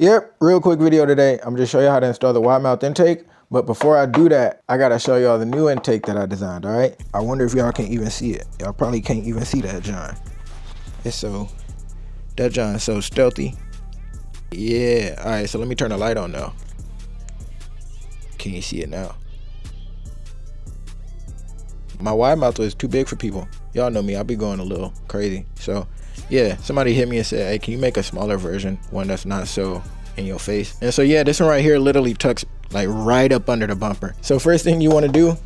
Yep, real quick video today. I'm just show you how to install the wide mouth intake. But before I do that, I gotta show y'all the new intake that I designed, all right? I wonder if y'all can even see it. Y'all probably can't even see that, John. That John is so stealthy. Yeah, all right, so let me turn the light on now. Can you see it now? My wide mouth was too big for people. Y'all know me, I'll be going a little crazy. So yeah, somebody hit me and said, hey, can you make a smaller version, one that's not so in your face? And so yeah, this one right here literally tucks like right up under the bumper. So first thing you want to do,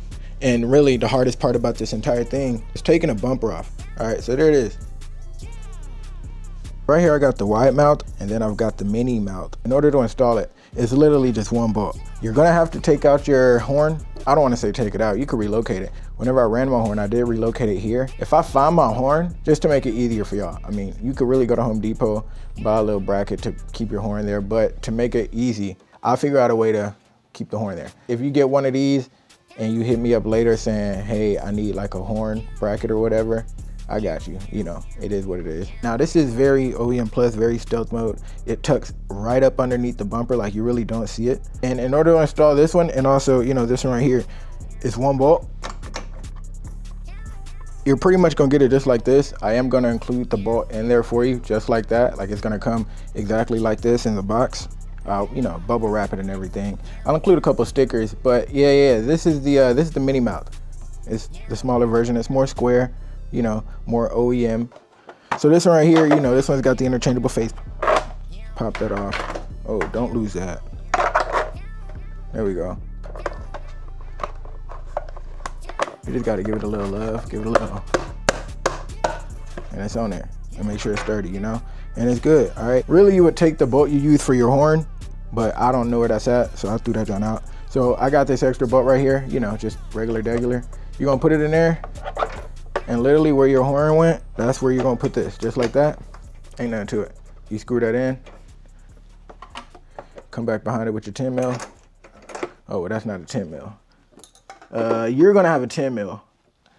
and really the hardest part about this entire thing, is taking a bumper off. All right, so there it is. Right here I got the wide mouth, and then I've got the mini mouth. In order to install it, it's literally just one bolt. You're gonna have to take out your horn. I don't want to say take it out, you could relocate it. Whenever I ran my horn, I did relocate it here. If I find my horn, just to make it easier for y'all, I mean, you could really go to Home Depot, buy a little bracket to keep your horn there, but to make it easy, I'll figure out a way to keep the horn there. If you get one of these and you hit me up later saying, hey, I need like a horn bracket or whatever, I got you, you know, it is what it is. Now this is very OEM plus, very stealth mode. It tucks right up underneath the bumper, like you really don't see it. And in order to install this one, and also, you know, this one right here, it's one bolt. You're pretty much gonna get it just like this. I am gonna include the bolt in there for you, just like that. Like it's gonna come exactly like this in the box. You know, bubble wrap it and everything. I'll include a couple stickers, but yeah, this is the mini mouth. It's the smaller version. It's more square, you know, more OEM. So this one right here, you know, this one's got the interchangeable face. Pop that off. Oh, don't lose that. There we go. You just gotta give it a little love, give it a little, and it's on there. And make sure it's sturdy, you know, and it's good. All right, really you would take the bolt you use for your horn, but I don't know where that's at, so I threw that one out. So I got this extra bolt right here, you know, just regular. You're gonna put it in there, and literally where your horn went, that's where you're gonna put this, just like that. Ain't nothing to it. You screw that in, come back behind it with your 10 mil. Oh, well, that's not a 10 mil. You're gonna have a 10 mil.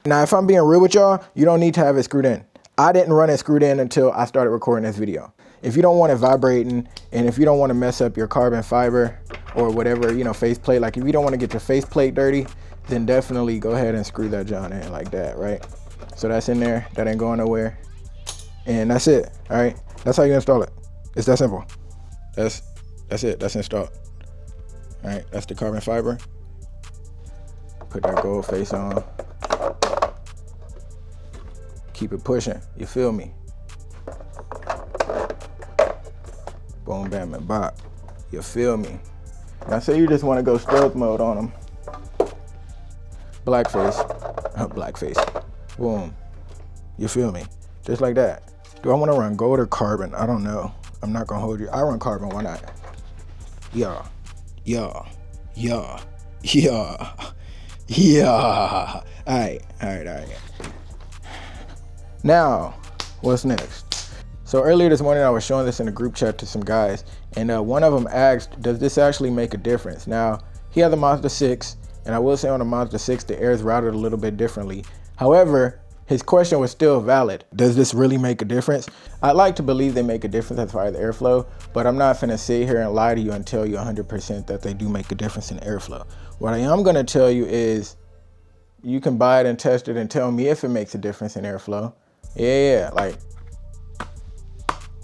Now, if I'm being real with y'all, you don't need to have it screwed in. I didn't run it screwed in until I started recording this video. If you don't want it vibrating, and if you don't want to mess up your carbon fiber or whatever, you know, faceplate, like if you don't want to get your faceplate dirty, then definitely go ahead and screw that John in like that, right? So that's in there, that ain't going nowhere. And that's it, all right? That's how you install it. It's that simple. That's it, that's installed. All right, that's the carbon fiber. Put that gold face on. Keep it pushing, you feel me? Boom, bam, and bop, you feel me? Now say you just wanna go stealth mode on them. Blackface, boom, you feel me? Just like that. Do I wanna run gold or carbon? I don't know. I'm not gonna hold you. I run carbon, why not? Yeah. All right. Now, what's next? So earlier this morning, I was showing this in a group chat to some guys, and one of them asked, does this actually make a difference? Now, he had the Mazda 6, and I will say on the Mazda 6, the air is routed a little bit differently. However, his question was still valid. Does this really make a difference? I'd like to believe they make a difference as far as the airflow, but I'm not finna sit here and lie to you and tell you 100% that they do make a difference in airflow. What I am gonna tell you is you can buy it and test it and tell me if it makes a difference in airflow. Yeah, like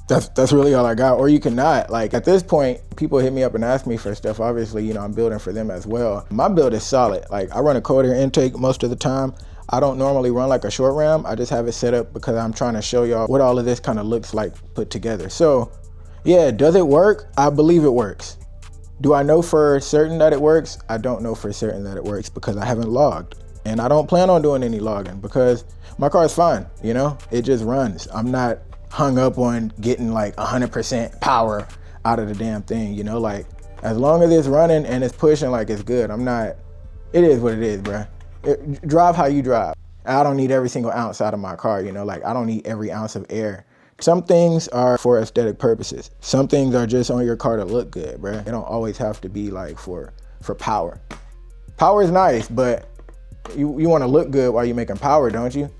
that's really all I got. Or you cannot. Like at this point, people hit me up and ask me for stuff. Obviously, you know, I'm building for them as well. My build is solid. Like I run a cold air intake most of the time. I don't normally run like a short ram. I just have it set up because I'm trying to show y'all what all of this kind of looks like put together. So yeah, does it work? I believe it works. Do I know for certain that it works? I don't know for certain that it works because I haven't logged. And I don't plan on doing any logging because my car is fine, you know? It just runs. I'm not hung up on getting like 100% power out of the damn thing, you know? Like as long as it's running and it's pushing, like it's good. It is what it is, bruh. Drive how you drive. I don't need every single ounce out of my car, you know, like I don't need every ounce of air. Some things are for aesthetic purposes. Some things are just on your car to look good, bruh. They don't always have to be like for power. Power is nice, but you want to look good while you're making power, don't you?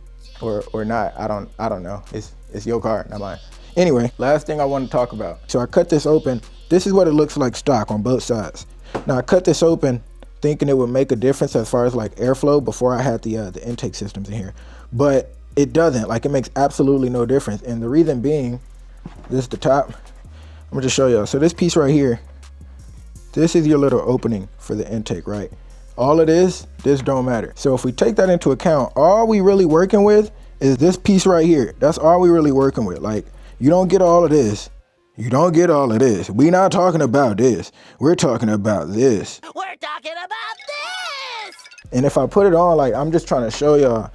Or not, I don't know. It's your car, not mine. Anyway, last thing I want to talk about. So I cut this open This is what it looks like stock on both sides. Now I cut this open thinking it would make a difference as far as like airflow before I had the intake systems in here, but it doesn't. Like, it makes absolutely no difference. And the reason being, this is the top. I'm gonna just show y'all. So this piece right here, this is your little opening for the intake, right? All it is, this don't matter. So if we take that into account, all we really working with is this piece right here. That's all we really working with. Like, you don't get all of this. You don't get all of this. We not talking about this. We're talking about this. We're talking about this! And if I put it on, like, I'm just trying to show y'all,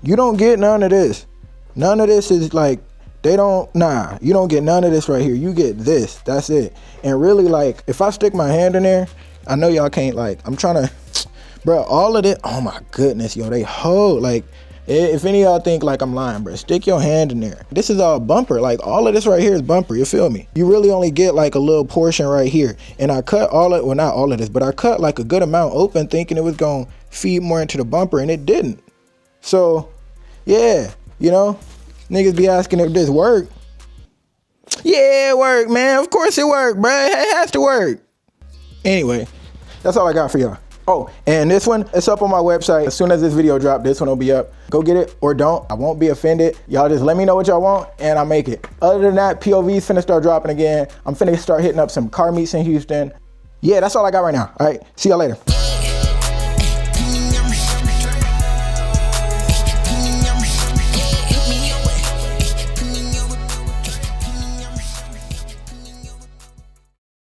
you don't get none of this. None of this is like, you don't get none of this right here. You get this, that's it. And really, like, if I stick my hand in there, I know y'all can't, like, I'm trying to, bro, all of it, oh my goodness, yo, they hold, like, if any of y'all think like I'm lying, bro, stick your hand in there. This is all bumper. Like, all of this right here is bumper, you feel me? You really only get like a little portion right here. And I cut well, not all of this, but I cut like a good amount open thinking it was gonna feed more into the bumper, and it didn't. So, yeah, you know, niggas be asking if this work. Yeah, it worked, man. Of course it worked, bro. It has to work. Anyway, that's all I got for y'all. Oh, and this one, it's up on my website. As soon as this video drops, this one will be up. Go get it or don't. I won't be offended. Y'all just let me know what y'all want and I'll make it. Other than that, POV's finna start dropping again. I'm finna start hitting up some car meets in Houston. Yeah, that's all I got right now. All right, see y'all later.